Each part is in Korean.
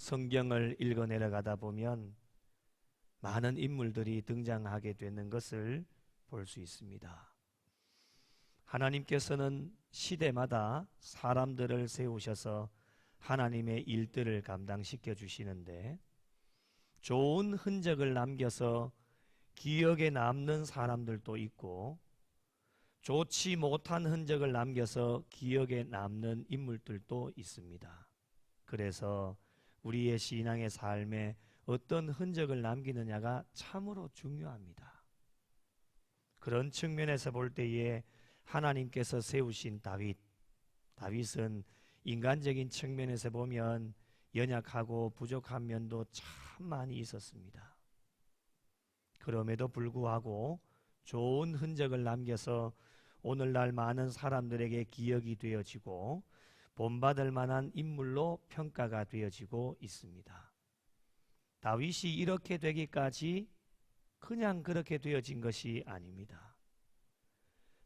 성경을 읽어 내려가다 보면 많은 인물들이 등장하게 되는 것을 볼 수 있습니다. 하나님께서는 시대마다 사람들을 세우셔서 하나님의 일들을 감당시켜 주시는데, 좋은 흔적을 남겨서 기억에 남는 사람들도 있고 좋지 못한 흔적을 남겨서 기억에 남는 인물들도 있습니다. 그래서 우리의 신앙의 삶에 어떤 흔적을 남기느냐가 참으로 중요합니다. 그런 측면에서 볼 때에 하나님께서 세우신 다윗은 인간적인 측면에서 보면 연약하고 부족한 면도 참 많이 있었습니다. 그럼에도 불구하고 좋은 흔적을 남겨서 오늘날 많은 사람들에게 기억이 되어지고 본받을 만한 인물로 평가가 되어지고 있습니다. 다윗이 이렇게 되기까지 그냥 그렇게 되어진 것이 아닙니다.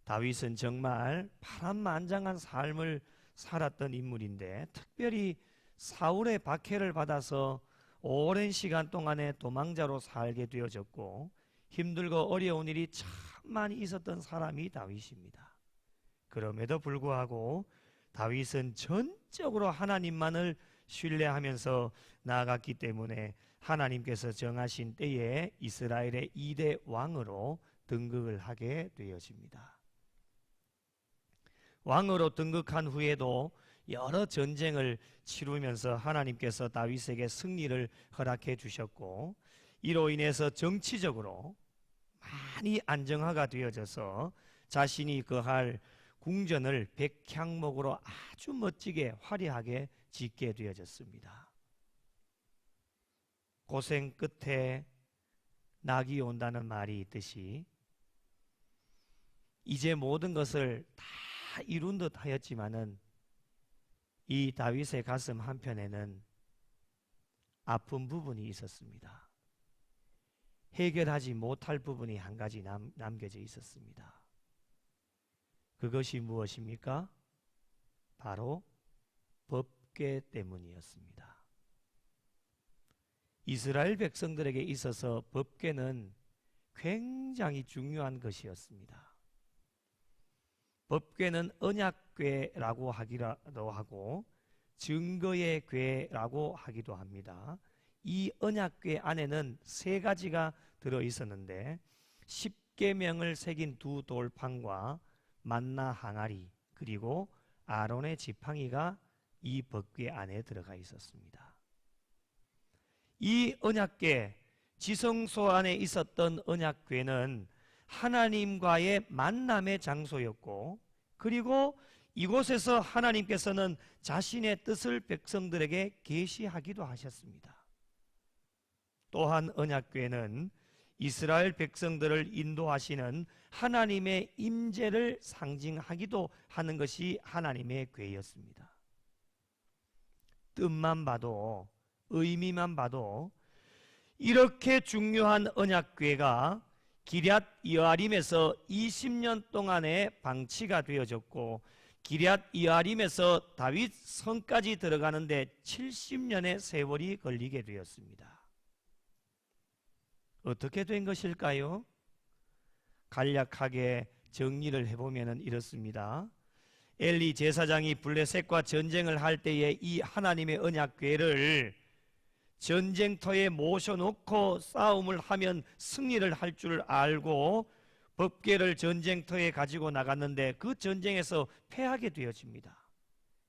다윗은 정말 파란만장한 삶을 살았던 인물인데, 특별히 사울의 박해를 받아서 오랜 시간 동안에 도망자로 살게 되어졌고 힘들고 어려운 일이 참 많이 있었던 사람이 다윗입니다. 그럼에도 불구하고 다윗은 전적으로 하나님만을 신뢰하면서 나아갔기 때문에 하나님께서 정하신 때에 이스라엘의 2대 왕으로 등극을 하게 되어집니다. 왕으로 등극한 후에도 여러 전쟁을 치르면서 하나님께서 다윗에게 승리를 허락해 주셨고, 이로 인해서 정치적으로 많이 안정화가 되어져서 자신이 거할 궁전을 백향목으로 아주 멋지게 화려하게 짓게 되어졌습니다. 고생 끝에 낙이 온다는 말이 있듯이 이제 모든 것을 다 이룬 듯 하였지만은 이 다윗의 가슴 한편에는 아픈 부분이 있었습니다. 해결하지 못할 부분이 한 가지 남겨져 있었습니다. 그것이 무엇입니까? 바로 법궤 때문이었습니다. 이스라엘 백성들에게 있어서 법궤는 굉장히 중요한 것이었습니다. 법궤는 언약궤라고 하기도 하고 증거의 궤라고 하기도 합니다. 이 언약궤 안에는 3가지가 들어 있었는데, 10계명을 새긴 2 돌판과 만나 항아리, 그리고 아론의 지팡이가 이 법궤 안에 들어가 있었습니다. 이 언약궤, 지성소 안에 있었던 언약궤는 하나님과의 만남의 장소였고, 그리고 이곳에서 하나님께서는 자신의 뜻을 백성들에게 계시하기도 하셨습니다. 또한 언약궤는 이스라엘 백성들을 인도하시는 하나님의 임재를 상징하기도 하는 것이 하나님의 궤였습니다. 뜻만 봐도, 의미만 봐도 이렇게 중요한 언약궤가 기럇 여아림에서 20년 동안에 방치가 되어졌고, 기럇 여아림에서 다윗 성까지 들어가는데 70년의 세월이 걸리게 되었습니다. 어떻게 된 것일까요? 간략하게 정리를 해보면 이렇습니다. 엘리 제사장이 블레셋과 전쟁을 할 때에 이 하나님의 언약궤를 전쟁터에 모셔놓고 싸움을 하면 승리를 할 줄 알고 법궤를 전쟁터에 가지고 나갔는데 그 전쟁에서 패하게 되어집니다.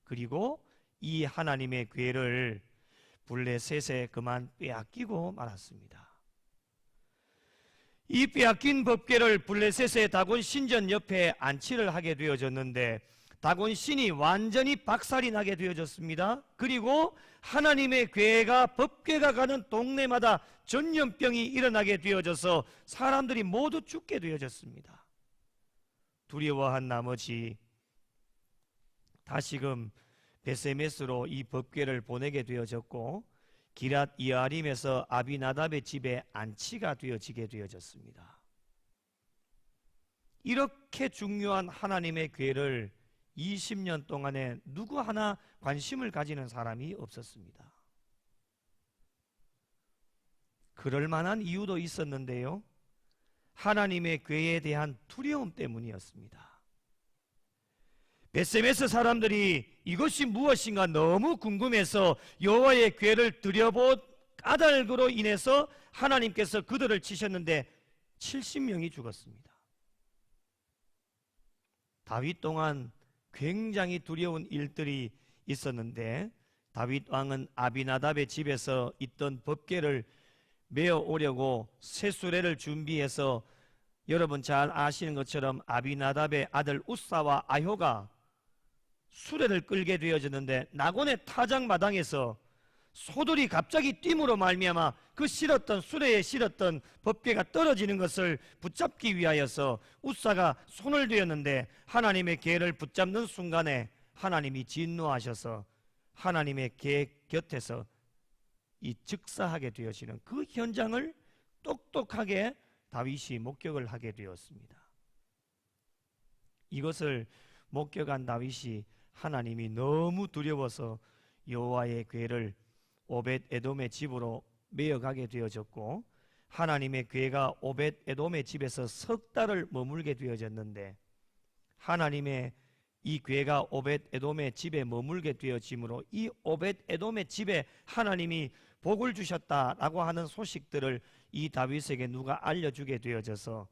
그리고 이 하나님의 궤를 블레셋에 그만 빼앗기고 말았습니다. 이 빼앗긴 법궤를 블레셋의 다곤 신전 옆에 안치를 하게 되어졌는데 다곤 신이 완전히 박살이 나게 되어졌습니다. 그리고 하나님의 궤가, 법궤가 가는 동네마다 전염병이 일어나게 되어져서 사람들이 모두 죽게 되어졌습니다. 두려워한 나머지 다시금 베세메스로 이 법궤를 보내게 되어졌고, 기럇 여아림에서 아비나답의 집에 안치가 되어지게 되어졌습니다. 이렇게 중요한 하나님의 궤를 20년 동안에 누구 하나 관심을 가지는 사람이 없었습니다. 그럴 만한 이유도 있었는데요. 하나님의 궤에 대한 두려움 때문이었습니다. 베세메스 사람들이 이것이 무엇인가 너무 궁금해서 여호와의 궤를 들여본 까닭으로 인해서 하나님께서 그들을 치셨는데 70명이 죽었습니다. 다윗 동안 굉장히 두려운 일들이 있었는데 다윗 왕은 아비나답의 집에서 있던 법궤를 메어 오려고 쇠수레를 준비해서, 여러분 잘 아시는 것처럼 아비나답의 아들 우사와 아효가 수레를 끌게 되어졌는데 나곤의 타작마당에서 소들이 갑자기 뛴으로 말미암아 그 실었던 수레에 실었던 법궤가 떨어지는 것을 붙잡기 위하여서 우사가 손을 대었는데 하나님의 궤를 붙잡는 순간에 하나님이 진노하셔서 하나님의 궤 곁에서 이 즉사하게 되어지는 그 현장을 똑똑하게 다윗이 목격을 하게 되었습니다. 이것을 목격한 다윗이 하나님이 너무 두려워서 여호와의 궤를 오벳 에돔의 집으로 메어가게 되어졌고, 하나님의 궤가 오벳 에돔의 집에서 석 달을 머물게 되어졌는데, 하나님의 이 궤가 오벳 에돔의 집에 머물게 되어짐으로 이 오벳 에돔의 집에 하나님이 복을 주셨다라고 하는 소식들을 이 다윗에게 누가 알려주게 되어져서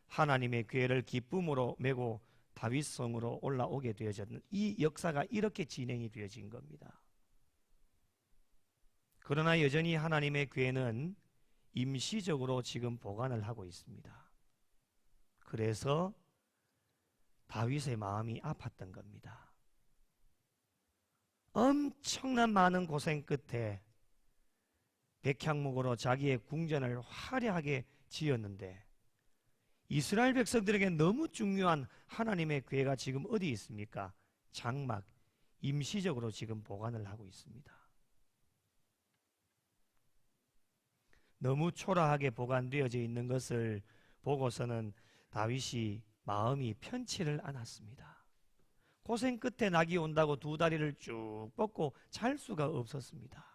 하나님의 궤를 기쁨으로 메고 다윗 성으로 올라오게 되어졌는 이 역사가 이렇게 진행이 되어진 겁니다. 그러나 여전히 하나님의 궤는 임시적으로 지금 보관을 하고 있습니다. 그래서 다윗의 마음이 아팠던 겁니다. 엄청난 많은 고생 끝에 백향목으로 자기의 궁전을 화려하게 지었는데 이스라엘 백성들에게 너무 중요한 하나님의 궤가 지금 어디 있습니까? 장막, 임시적으로 지금 보관을 하고 있습니다. 너무 초라하게 보관되어져 있는 것을 보고서는 다윗이 마음이 편치를 않았습니다. 고생 끝에 낙이 온다고 두 다리를 쭉 뻗고 잘 수가 없었습니다.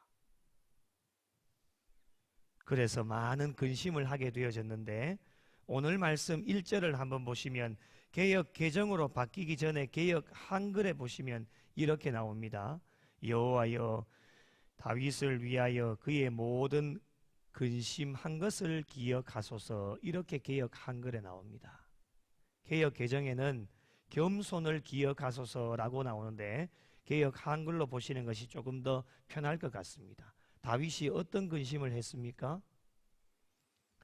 그래서 많은 근심을 하게 되어졌는데 오늘 말씀 1절을 한번 보시면 개역 개정으로 바뀌기 전에 개역 한글에 보시면 이렇게 나옵니다. 여호와여 다윗을 위하여 그의 모든 근심한 것을 기억하소서. 이렇게 개역 한글에 나옵니다. 개역 개정에는 겸손을 기억하소서라고 나오는데 개역 한글로 보시는 것이 조금 더 편할 것 같습니다. 다윗이 어떤 근심을 했습니까?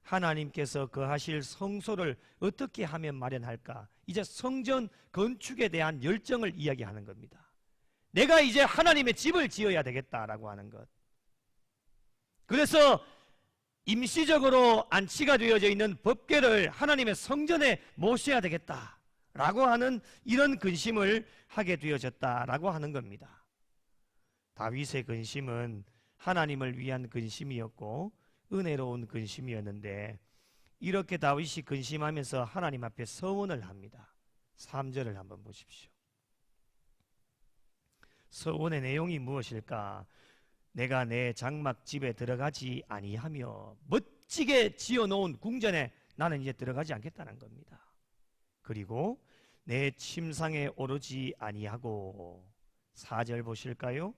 하나님께서 거하실 성소를 어떻게 하면 마련할까? 이제 성전 건축에 대한 열정을 이야기하는 겁니다. 내가 이제 하나님의 집을 지어야 되겠다라고 하는 것. 그래서 임시적으로 안치가 되어져 있는 법궤를 하나님의 성전에 모셔야 되겠다라고 하는 이런 근심을 하게 되어졌다라고 하는 겁니다. 다윗의 근심은 하나님을 위한 근심이었고 은혜로운 근심이었는데 이렇게 다윗이 근심하면서 하나님 앞에 서원을 합니다. 3절을 한번 보십시오. 서원의 내용이 무엇일까? 내가 내 장막집에 들어가지 아니하며 멋지게 지어놓은 궁전에 나는 이제 들어가지 않겠다는 겁니다. 그리고 내 침상에 오르지 아니하고 4절 보실까요?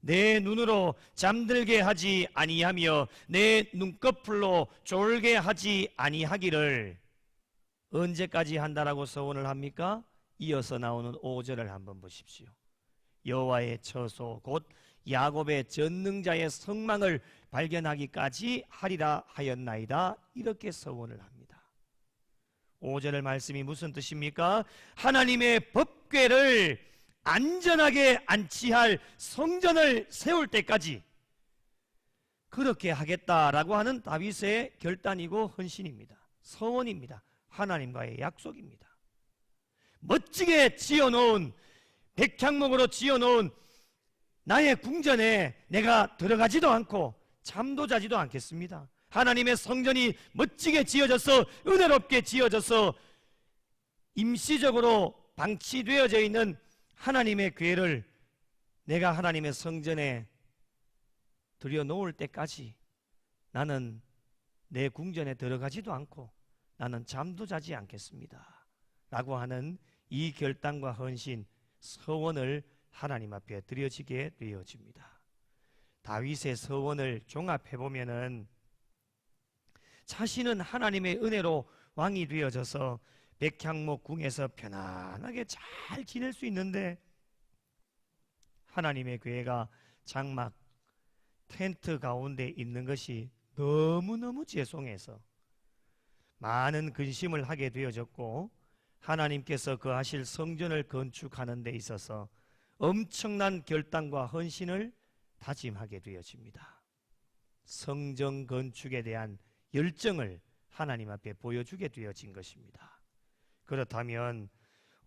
내 눈으로 잠들게 하지 아니하며 내 눈꺼풀로 졸게 하지 아니하기를 언제까지 한다라고 서원을 합니까? 이어서 나오는 5절을 한번 보십시오. 여호와의 처소 곧 야곱의 전능자의 성망을 발견하기까지 하리라 하였나이다. 이렇게 서원을 합니다. 5절의 말씀이 무슨 뜻입니까? 하나님의 법궤를 안전하게 안치할 성전을 세울 때까지 그렇게 하겠다라고 하는 다윗의 결단이고 헌신입니다. 서원입니다. 하나님과의 약속입니다. 멋지게 지어놓은 백향목으로 지어놓은 나의 궁전에 내가 들어가지도 않고 잠도 자지도 않겠습니다. 하나님의 성전이 멋지게 지어져서 은혜롭게 지어져서 임시적으로 방치되어져 있는 하나님의 궤를 내가 하나님의 성전에 들여놓을 때까지 나는 내 궁전에 들어가지도 않고 나는 잠도 자지 않겠습니다 라고 하는 이 결단과 헌신, 서원을 하나님 앞에 드려지게 되어집니다. 다윗의 서원을 종합해보면은 자신은 하나님의 은혜로 왕이 되어져서 백향목 궁에서 편안하게 잘 지낼 수 있는데 하나님의 교회가 장막 텐트 가운데 있는 것이 너무너무 죄송해서 많은 근심을 하게 되어졌고 하나님께서 거하실 성전을 건축하는 데 있어서 엄청난 결단과 헌신을 다짐하게 되어집니다. 성전 건축에 대한 열정을 하나님 앞에 보여주게 되어진 것입니다. 그렇다면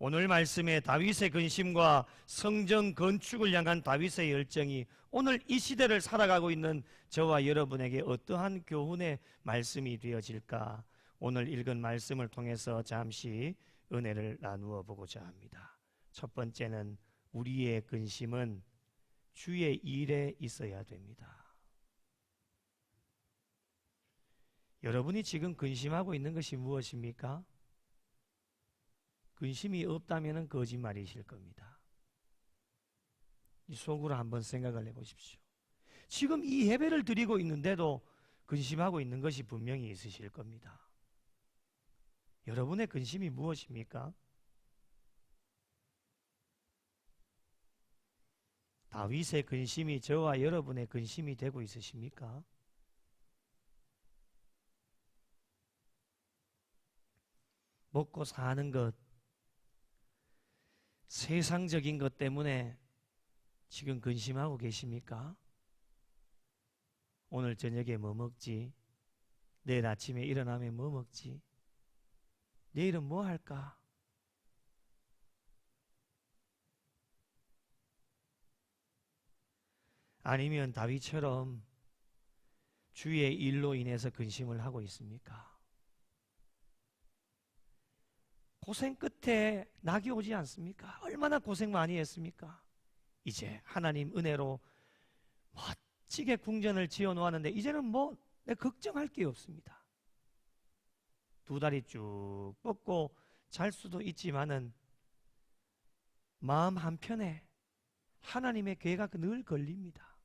오늘 말씀의 다윗의 근심과 성전 건축을 향한 다윗의 열정이 오늘 이 시대를 살아가고 있는 저와 여러분에게 어떠한 교훈의 말씀이 되어질까? 오늘 읽은 말씀을 통해서 잠시 은혜를 나누어 보고자 합니다. 첫 번째는 우리의 근심은 주의 일에 있어야 됩니다. 여러분이 지금 근심하고 있는 것이 무엇입니까? 근심이 없다면 거짓말이실 겁니다. 이 속으로 한번 생각을 해보십시오. 지금 이 예배를 드리고 있는데도 근심하고 있는 것이 분명히 있으실 겁니다. 여러분의 근심이 무엇입니까? 다윗의 근심이 저와 여러분의 근심이 되고 있으십니까? 먹고 사는 것, 세상적인 것 때문에 지금 근심하고 계십니까? 오늘 저녁에 뭐 먹지? 내일 아침에 일어나면 뭐 먹지? 내일은 뭐 할까? 아니면 다윗처럼 주의 일로 인해서 근심을 하고 있습니까? 고생 끝에 낙이 오지 않습니까? 얼마나 고생 많이 했습니까? 이제 하나님 은혜로 멋지게 궁전을 지어 놓았는데 이제는 뭐 내가 걱정할 게 없습니다. 두 다리 쭉 뻗고 잘 수도 있지만은 마음 한편에 하나님의 괴가 늘 걸립니다.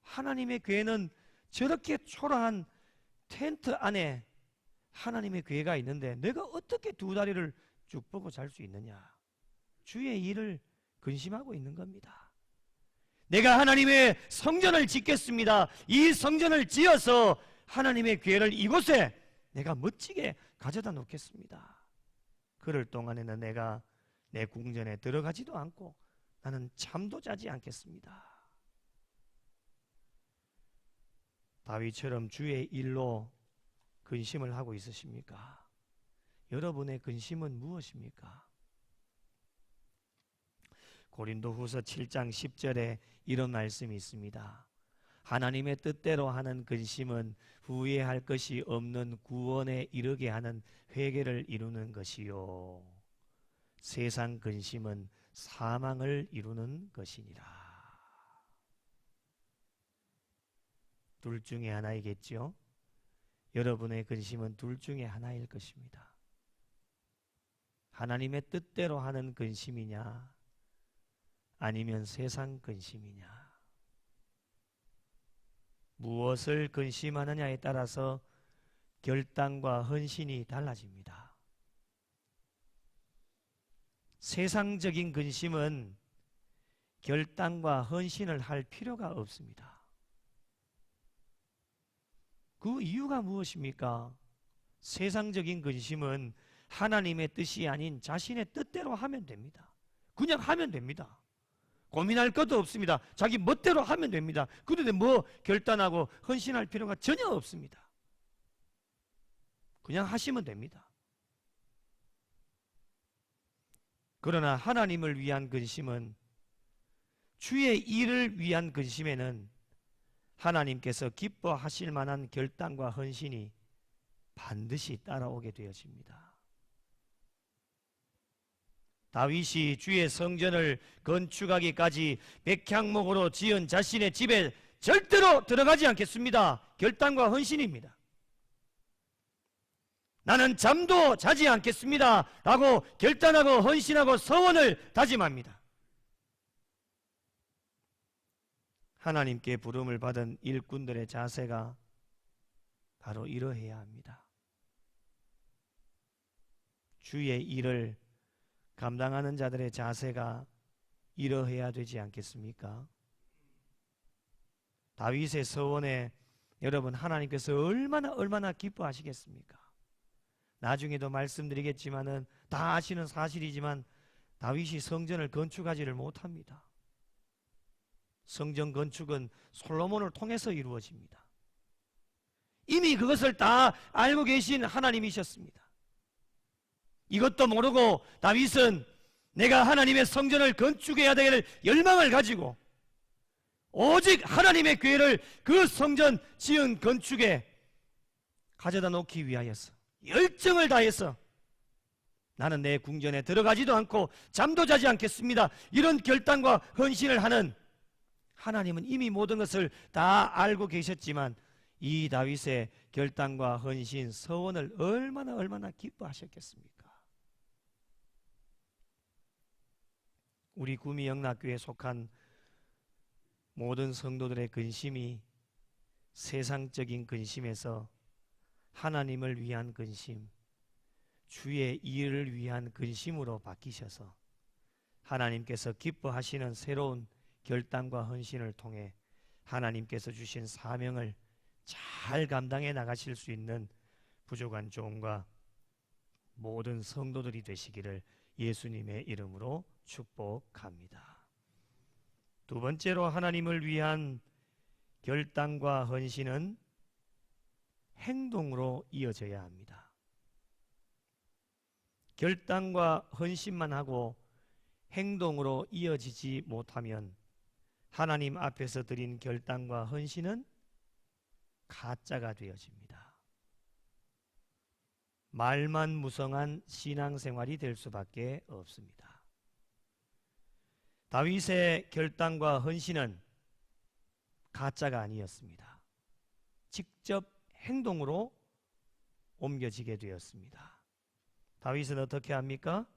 하나님의 괴는 저렇게 초라한 텐트 안에 하나님의 괴가 있는데 내가 어떻게 두 다리를 쭉 뻗고 잘 수 있느냐? 주의 일을 근심하고 있는 겁니다. 내가 하나님의 성전을 짓겠습니다. 이 성전을 지어서 하나님의 괴를 이곳에 내가 멋지게 가져다 놓겠습니다. 그럴 동안에는 내가 내 궁전에 들어가지도 않고 나는 잠도 자지 않겠습니다. 다윗처럼 주의 일로 근심을 하고 있으십니까? 여러분의 근심은 무엇입니까? 고린도후서 7장 10절에 이런 말씀이 있습니다. 하나님의 뜻대로 하는 근심은 후회할 것이 없는 구원에 이르게 하는 회개를 이루는 것이요 세상 근심은 사망을 이루는 것이니라. 둘 중에 하나이겠죠? 여러분의 근심은 둘 중에 하나일 것입니다. 하나님의 뜻대로 하는 근심이냐 아니면 세상 근심이냐. 무엇을 근심하느냐에 따라서 결단과 헌신이 달라집니다. 세상적인 근심은 결단과 헌신을 할 필요가 없습니다. 그 이유가 무엇입니까? 세상적인 근심은 하나님의 뜻이 아닌 자신의 뜻대로 하면 됩니다. 그냥 하면 됩니다. 고민할 것도 없습니다. 자기 멋대로 하면 됩니다. 그런데 뭐 결단하고 헌신할 필요가 전혀 없습니다. 그냥 하시면 됩니다. 그러나 하나님을 위한 근심은, 주의 일을 위한 근심에는 하나님께서 기뻐하실 만한 결단과 헌신이 반드시 따라오게 되어집니다. 다윗이 주의 성전을 건축하기까지 백향목으로 지은 자신의 집에 절대로 들어가지 않겠습니다. 결단과 헌신입니다. 나는 잠도 자지 않겠습니다 라고 결단하고 헌신하고 서원을 다짐합니다. 하나님께 부름을 받은 일꾼들의 자세가 바로 이러해야 합니다. 주의 일을 감당하는 자들의 자세가 이러해야 되지 않겠습니까? 다윗의 서원에 여러분 하나님께서 얼마나 기뻐하시겠습니까? 나중에도 말씀드리겠지만은 다 아시는 사실이지만 다윗이 성전을 건축하지를 못합니다. 성전 건축은 솔로몬을 통해서 이루어집니다. 이미 그것을 다 알고 계신 하나님이셨습니다. 이것도 모르고 다윗은 내가 하나님의 성전을 건축해야 되기를 열망을 가지고 오직 하나님의 교회를 그 성전 지은 건축에 가져다 놓기 위하여서 열정을 다해서 나는 내 궁전에 들어가지도 않고 잠도 자지 않겠습니다. 이런 결단과 헌신을 하는 하나님은 이미 모든 것을 다 알고 계셨지만 이 다윗의 결단과 헌신, 서원을 얼마나 기뻐하셨겠습니까? 우리 구미 영락교회에 속한 모든 성도들의 근심이 세상적인 근심에서 하나님을 위한 근심, 주의 일을 위한 근심으로 바뀌셔서 하나님께서 기뻐하시는 새로운 결단과 헌신을 통해 하나님께서 주신 사명을 잘 감당해 나가실 수 있는 부족한 종과 모든 성도들이 되시기를 예수님의 이름으로 축복합니다. 두 번째로 하나님을 위한 결단과 헌신은 행동으로 이어져야 합니다. 결단과 헌신만 하고 행동으로 이어지지 못하면 하나님 앞에서 드린 결단과 헌신은 가짜가 되어집니다. 말만 무성한 신앙생활이 될 수밖에 없습니다. 다윗의 결단과 헌신은 가짜가 아니었습니다. 직접 행동으로 옮겨지게 되었습니다. 다윗은 어떻게 합니까?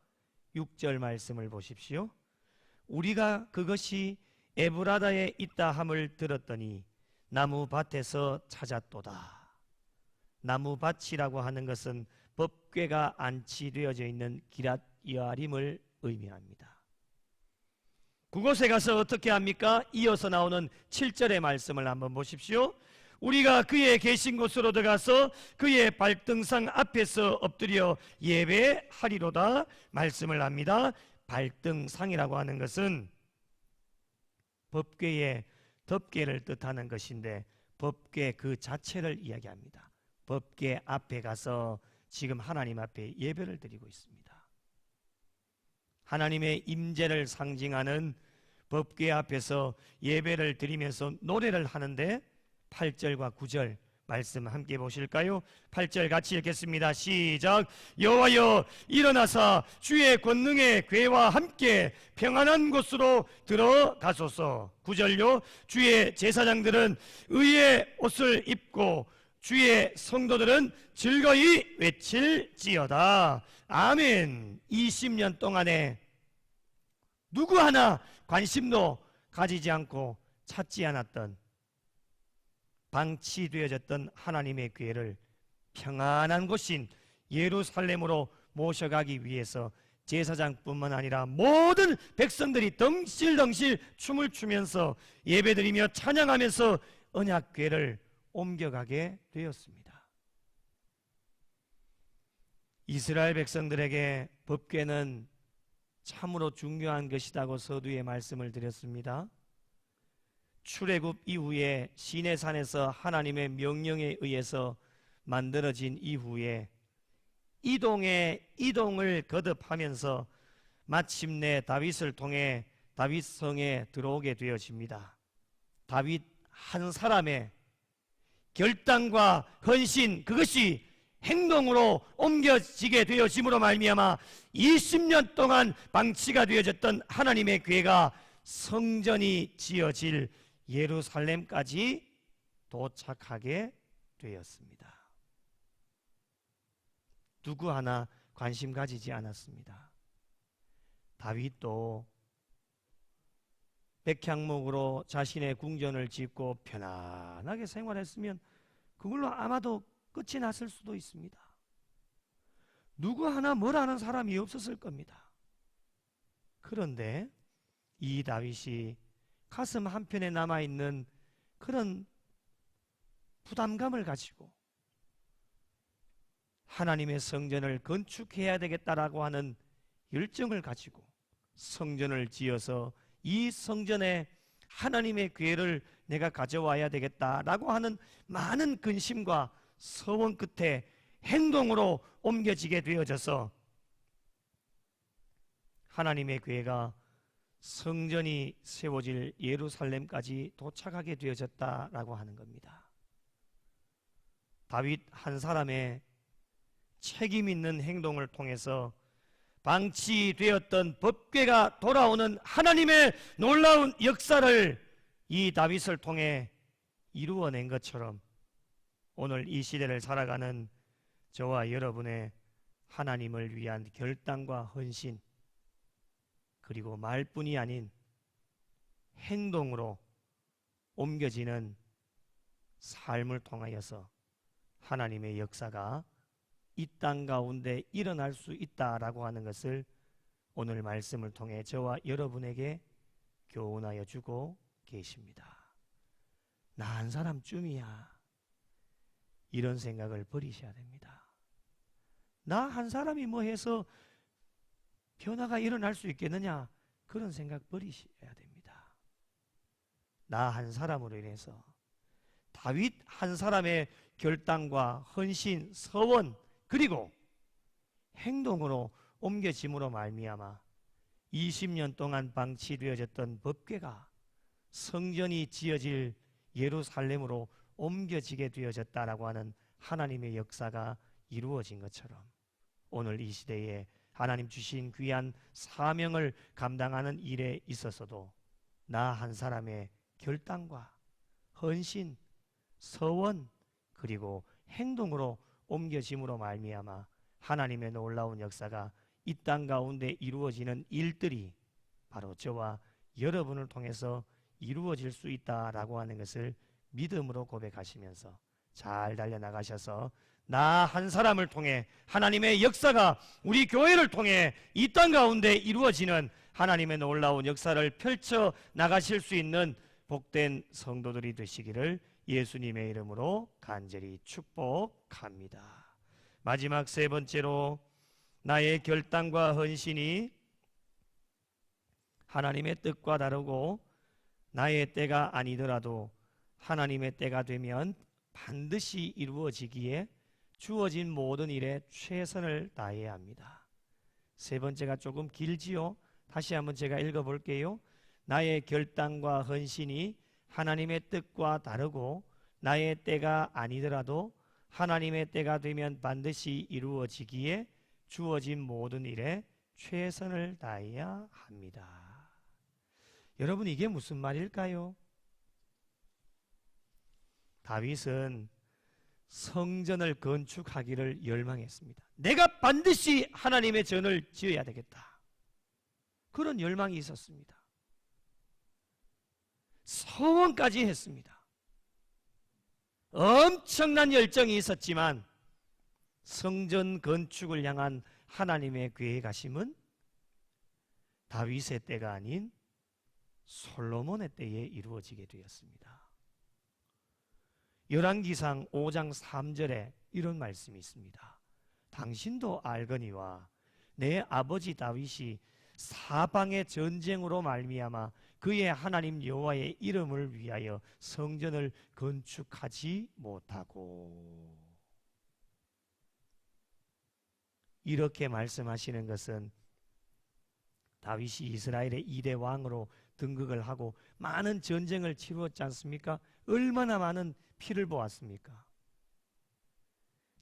6절 말씀을 보십시오. 우리가 그것이 에브라다에 있다 함을 들었더니 나무밭에서 찾았도다. 나무밭이라고 하는 것은 법궤가 안치되어져 있는 기랏 여아림을 의미합니다. 그곳에 가서 어떻게 합니까? 이어서 나오는 7절의 말씀을 한번 보십시오. 우리가 그의 계신 곳으로 들어가서 그의 발등상 앞에서 엎드려 예배하리로다 말씀을 합니다. 발등상이라고 하는 것은 법궤의 덮개를 뜻하는 것인데 법궤 그 자체를 이야기합니다. 법궤 앞에 가서 지금 하나님 앞에 예배를 드리고 있습니다. 하나님의 임재를 상징하는 법궤 앞에서 예배를 드리면서 노래를 하는데 8절과 9절 말씀 함께 보실까요? 8절 같이 읽겠습니다. 시작. 여호와여 일어나사 주의 권능의 궤와 함께 평안한 곳으로 들어가소서. 9절요. 주의 제사장들은 의의 옷을 입고 주의 성도들은 즐거이 외칠지어다. 아멘. 20년 동안에 누구 하나 관심도 가지지 않고 찾지 않았던 방치되어졌던 하나님의 교회를 평안한 곳인 예루살렘으로 모셔가기 위해서 제사장뿐만 아니라 모든 백성들이 덩실덩실 춤을 추면서 예배드리며 찬양하면서 언약궤를 옮겨가게 되었습니다. 이스라엘 백성들에게 법궤는 참으로 중요한 것이라고 서두에 말씀을 드렸습니다. 출애굽 이후에 시내산에서 하나님의 명령에 의해서 만들어진 이후에 이동을 거듭하면서 마침내 다윗을 통해 다윗성에 들어오게 되어집니다. 다윗 한 사람의 결단과 헌신, 그것이 행동으로 옮겨지게 되어짐으로 말미암아 20년 동안 방치가 되어졌던 하나님의 교회가 성전이 지어질 예루살렘까지 도착하게 되었습니다. 누구 하나 관심 가지지 않았습니다. 다윗도 백향목으로 자신의 궁전을 짓고 편안하게 생활했으면 그걸로 아마도 끝이 났을 수도 있습니다. 누구 하나 뭐라는 사람이 없었을 겁니다. 그런데 이 다윗이 가슴 한편에 남아있는 그런 부담감을 가지고 하나님의 성전을 건축해야 되겠다라고 하는 열정을 가지고 성전을 지어서 이 성전에 하나님의 궤를 내가 가져와야 되겠다라고 하는 많은 근심과 서원 끝에 행동으로 옮겨지게 되어져서 하나님의 궤가 성전이 세워질 예루살렘까지 도착하게 되어졌다라고 하는 겁니다. 다윗 한 사람의 책임 있는 행동을 통해서 방치되었던 법궤가 돌아오는 하나님의 놀라운 역사를 이 다윗을 통해 이루어낸 것처럼 오늘 이 시대를 살아가는 저와 여러분의 하나님을 위한 결단과 헌신, 그리고 말뿐이 아닌 행동으로 옮겨지는 삶을 통하여서 하나님의 역사가 이 땅 가운데 일어날 수 있다라고 하는 것을 오늘 말씀을 통해 저와 여러분에게 교훈하여 주고 계십니다. 나 한 사람쯤이야, 이런 생각을 버리셔야 됩니다. 나 한 사람이 뭐 해서 변화가 일어날 수 있겠느냐, 그런 생각 버리셔야 됩니다. 나 한 사람으로 인해서 다윗 한 사람의 결단과 헌신, 서원, 그리고 행동으로 옮겨짐으로 말미암아 20년 동안 방치되어졌던 법궤가 성전이 지어질 예루살렘으로 옮겨지게 되어졌다라고 하는 하나님의 역사가 이루어진 것처럼 오늘 이 시대에 하나님 주신 귀한 사명을 감당하는 일에 있어서도 나 한 사람의 결단과 헌신, 서원, 그리고 행동으로 옮겨짐으로 말미암아 하나님의 놀라운 역사가 이 땅 가운데 이루어지는 일들이 바로 저와 여러분을 통해서 이루어질 수 있다라고 하는 것을 믿음으로 고백하시면서 잘 달려나가셔서 나 한 사람을 통해 하나님의 역사가 우리 교회를 통해 이 땅 가운데 이루어지는 하나님의 놀라운 역사를 펼쳐 나가실 수 있는 복된 성도들이 되시기를 예수님의 이름으로 간절히 축복합니다. 마지막 세 번째로, 나의 결단과 헌신이 하나님의 뜻과 다르고 나의 때가 아니더라도 하나님의 때가 되면 반드시 이루어지기에 주어진 모든 일에 최선을 다해야 합니다. 세 번째가 조금 길지요? 다시 한번 제가 읽어볼게요. 나의 결단과 헌신이 하나님의 뜻과 다르고 나의 때가 아니더라도 하나님의 때가 되면 반드시 이루어지기에 주어진 모든 일에 최선을 다해야 합니다. 여러분, 이게 무슨 말일까요? 다윗은 성전을 건축하기를 열망했습니다. 내가 반드시 하나님의 전을 지어야 되겠다, 그런 열망이 있었습니다. 서원까지 했습니다. 엄청난 열정이 있었지만 성전 건축을 향한 하나님의 계획하심은 다윗의 때가 아닌 솔로몬의 때에 이루어지게 되었습니다. 열왕기상 5장 3절에 이런 말씀이 있습니다. 당신도 알거니와 내 아버지 다윗이 사방의 전쟁으로 말미암아 그의 하나님 여호와의 이름을 위하여 성전을 건축하지 못하고, 이렇게 말씀하시는 것은 다윗이 이스라엘의 2대 왕으로 등극을 하고 많은 전쟁을 치루었지 않습니까? 얼마나 많은 피를 보았습니까?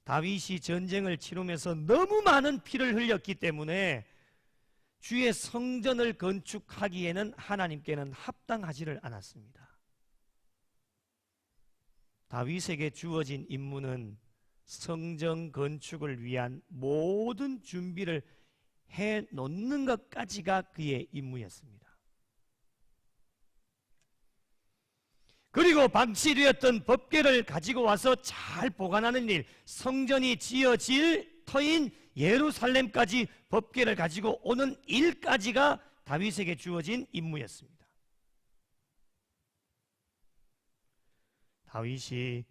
다윗이 전쟁을 치르면서 너무 많은 피를 흘렸기 때문에 주의 성전을 건축하기에는 하나님께는 합당하지를 않았습니다. 다윗에게 주어진 임무는 성전 건축을 위한 모든 준비를 해 놓는 것까지가 그의 임무였습니다. 그리고 방치되었던 법궤를 가지고 와서 잘 보관하는 일, 성전이 지어질 터인 예루살렘까지 법궤를 가지고 오는 일까지가 다윗에게 주어진 임무였습니다. 다윗이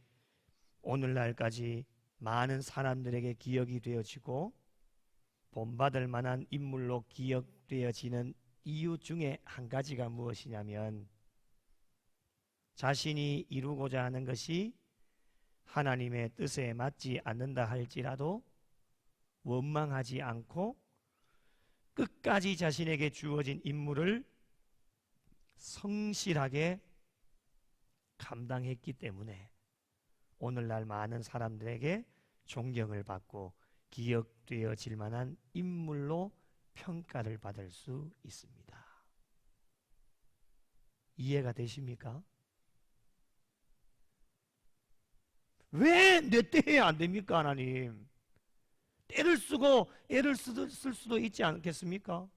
오늘날까지 많은 사람들에게 기억이 되어지고 본받을 만한 인물로 기억되어지는 이유 중에 한 가지가 무엇이냐면, 자신이 이루고자 하는 것이 하나님의 뜻에 맞지 않는다 할지라도 원망하지 않고 끝까지 자신에게 주어진 임무를 성실하게 감당했기 때문에 오늘날 많은 사람들에게 존경을 받고 기억되어질 만한 인물로 평가를 받을 수 있습니다. 이해가 되십니까? 왜 내 때에 안 됩니까, 하나님? 때를 쓰고 애를 쓸 수도 있지 않겠습니까?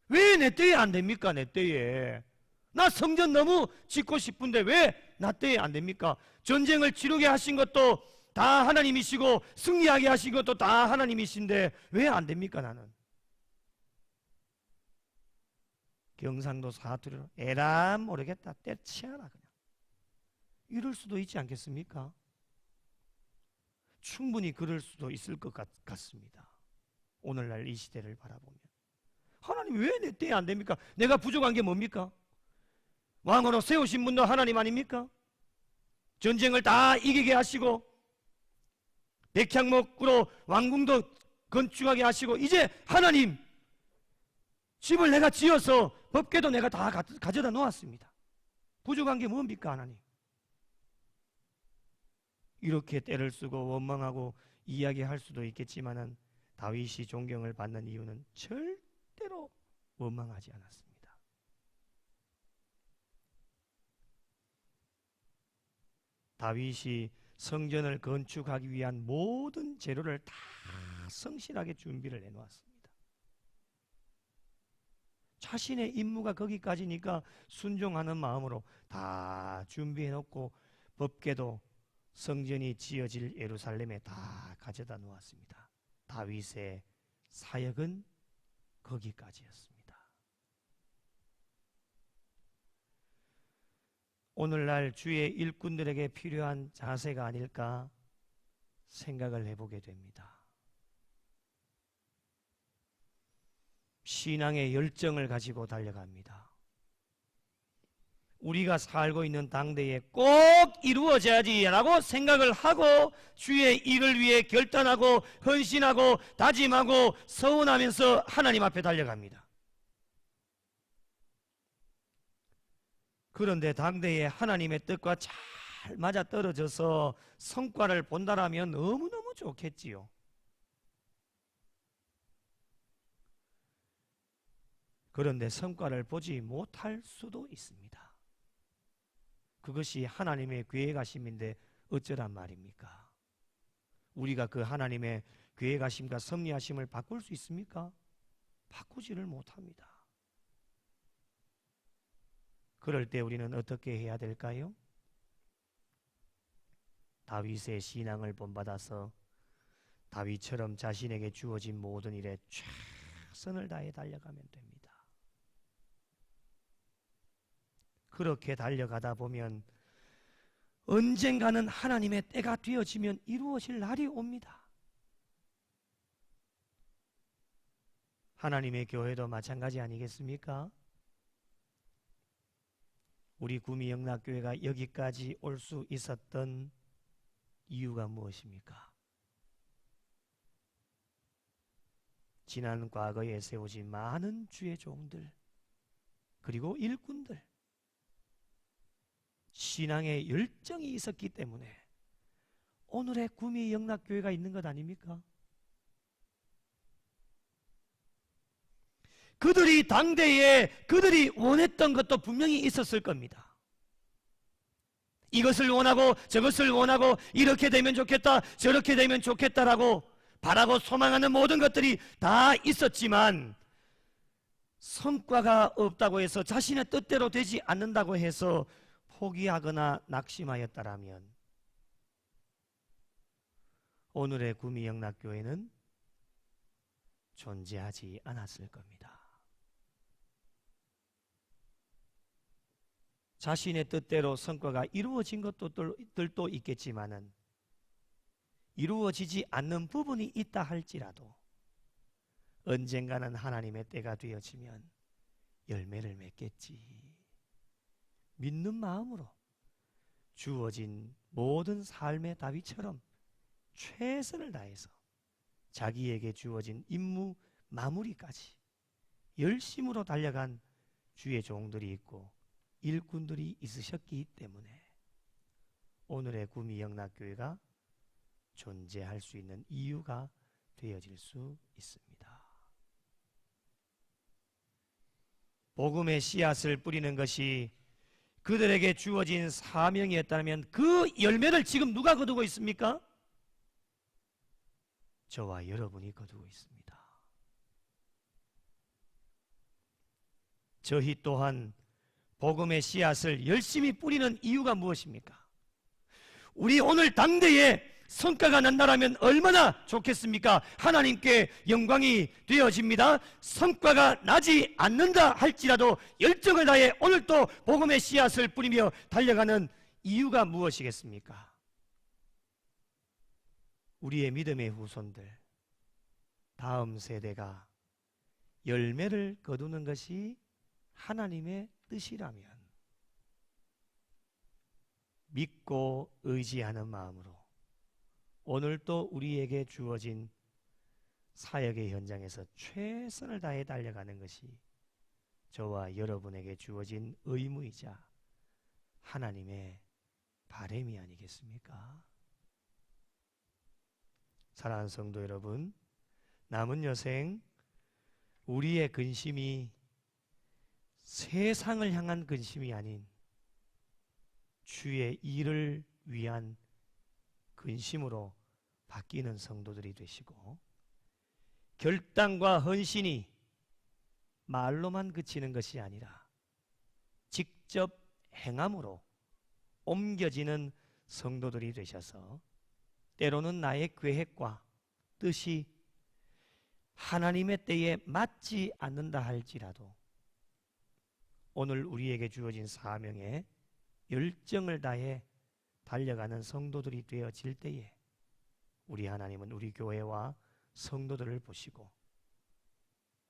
왜 내 때에 안 됩니까, 내 때에? 나 성전 너무 짓고 싶은데 왜 나 때에 안 됩니까? 전쟁을 치르게 하신 것도 다 하나님이시고 승리하게 하신 것도 다 하나님이신데 왜 안 됩니까, 나는? 경상도 사투리로 에라 모르겠다, 때치하라 그냥. 이럴 수도 있지 않겠습니까? 충분히 그럴 수도 있을 것 같습니다. 오늘날 이 시대를 바라보면 하나님 왜 내 때에 안 됩니까? 내가 부족한 게 뭡니까? 왕으로 세우신 분도 하나님 아닙니까? 전쟁을 다 이기게 하시고 백향목으로 왕궁도 건축하게 하시고 이제 하나님 집을 내가 지어서 법궤도 내가 다 가져다 놓았습니다. 부족한 게 뭡니까, 하나님? 이렇게 때를 쓰고 원망하고 이야기할 수도 있겠지만은 다윗이 존경을 받는 이유는 절대로 원망하지 않았습니다. 다윗이 성전을 건축하기 위한 모든 재료를 다 성실하게 준비를 해놓았습니다. 자신의 임무가 거기까지니까 순종하는 마음으로 다 준비해놓고 법궤도 성전이 지어질 예루살렘에 다 가져다 놓았습니다. 다윗의 사역은 거기까지였습니다. 오늘날 주의 일꾼들에게 필요한 자세가 아닐까 생각을 해보게 됩니다. 신앙의 열정을 가지고 달려갑니다. 우리가 살고 있는 당대에 꼭 이루어져야지라고 생각을 하고 주의 일을 위해 결단하고 헌신하고 다짐하고 서원하면서 하나님 앞에 달려갑니다. 그런데 당대에 하나님의 뜻과 잘 맞아떨어져서 성과를 본다라면 너무너무 좋겠지요. 그런데 성과를 보지 못할 수도 있습니다. 그것이 하나님의 계획하심인데 어쩌란 말입니까? 우리가 그 하나님의 계획하심과 섭리하심을 바꿀 수 있습니까? 바꾸지를 못합니다. 그럴 때 우리는 어떻게 해야 될까요? 다윗의 신앙을 본받아서 다윗처럼 자신에게 주어진 모든 일에 최선을 다해 달려가면 됩니다. 그렇게 달려가다 보면 언젠가는 하나님의 때가 되어지면 이루어질 날이 옵니다. 하나님의 교회도 마찬가지 아니겠습니까? 우리 구미영락교회가 여기까지 올 수 있었던 이유가 무엇입니까? 지난 과거에 세워진 많은 주의 종들 그리고 일꾼들 신앙의 열정이 있었기 때문에 오늘의 구미영락교회가 있는 것 아닙니까? 그들이 당대에 그들이 원했던 것도 분명히 있었을 겁니다. 이것을 원하고 저것을 원하고 이렇게 되면 좋겠다 저렇게 되면 좋겠다라고 바라고 소망하는 모든 것들이 다 있었지만 성과가 없다고 해서 자신의 뜻대로 되지 않는다고 해서 포기하거나 낙심하였다라면 오늘의 구미영락교회는 존재하지 않았을 겁니다. 자신의 뜻대로 성과가 이루어진 것들도 있겠지만은 이루어지지 않는 부분이 있다 할지라도 언젠가는 하나님의 때가 되어지면 열매를 맺겠지 믿는 마음으로 주어진 모든 삶의 다윗처럼 최선을 다해서 자기에게 주어진 임무 마무리까지 열심으로 달려간 주의 종들이 있고 일꾼들이 있으셨기 때문에 오늘의 구미영락교회가 존재할 수 있는 이유가 되어질 수 있습니다. 복음의 씨앗을 뿌리는 것이 그들에게 주어진 사명이었다면 그 열매를 지금 누가 거두고 있습니까? 저와 여러분이 거두고 있습니다. 저희 또한 복음의 씨앗을 열심히 뿌리는 이유가 무엇입니까? 우리 오늘 당대에 성과가 난다라면 얼마나 좋겠습니까? 하나님께 영광이 되어집니다. 성과가 나지 않는다 할지라도 열정을 다해 오늘 또 복음의 씨앗을 뿌리며 달려가는 이유가 무엇이겠습니까? 우리의 믿음의 후손들, 다음 세대가 열매를 거두는 것이 하나님의 뜻이라면 믿고 의지하는 마음으로 오늘도 우리에게 주어진 사역의 현장에서 최선을 다해 달려가는 것이 저와 여러분에게 주어진 의무이자 하나님의 바람이 아니겠습니까? 사랑하는 성도 여러분, 남은 여생 우리의 근심이 세상을 향한 근심이 아닌 주의 일을 위한 근심으로 바뀌는 성도들이 되시고 결단과 헌신이 말로만 그치는 것이 아니라 직접 행함으로 옮겨지는 성도들이 되셔서 때로는 나의 계획과 뜻이 하나님의 때에 맞지 않는다 할지라도 오늘 우리에게 주어진 사명에 열정을 다해 달려가는 성도들이 되어질 때에 우리 하나님은 우리 교회와 성도들을 보시고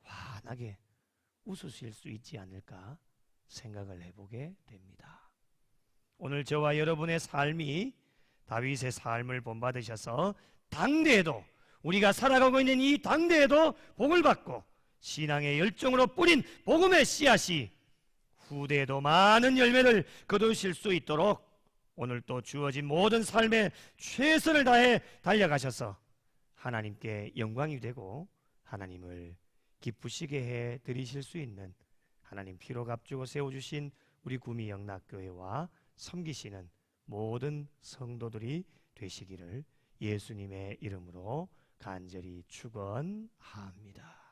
환하게 웃으실 수 있지 않을까 생각을 해보게 됩니다. 오늘 저와 여러분의 삶이 다윗의 삶을 본받으셔서 당대에도 우리가 살아가고 있는 이 당대에도 복을 받고 신앙의 열정으로 뿌린 복음의 씨앗이 후대에도 많은 열매를 거두실 수 있도록 오늘 또 주어진 모든 삶에 최선을 다해 달려가셔서 하나님께 영광이 되고 하나님을 기쁘시게 해 드리실 수 있는 하나님 피로 값주고 세워주신 우리 구미영락교회와 섬기시는 모든 성도들이 되시기를 예수님의 이름으로 간절히 축원합니다.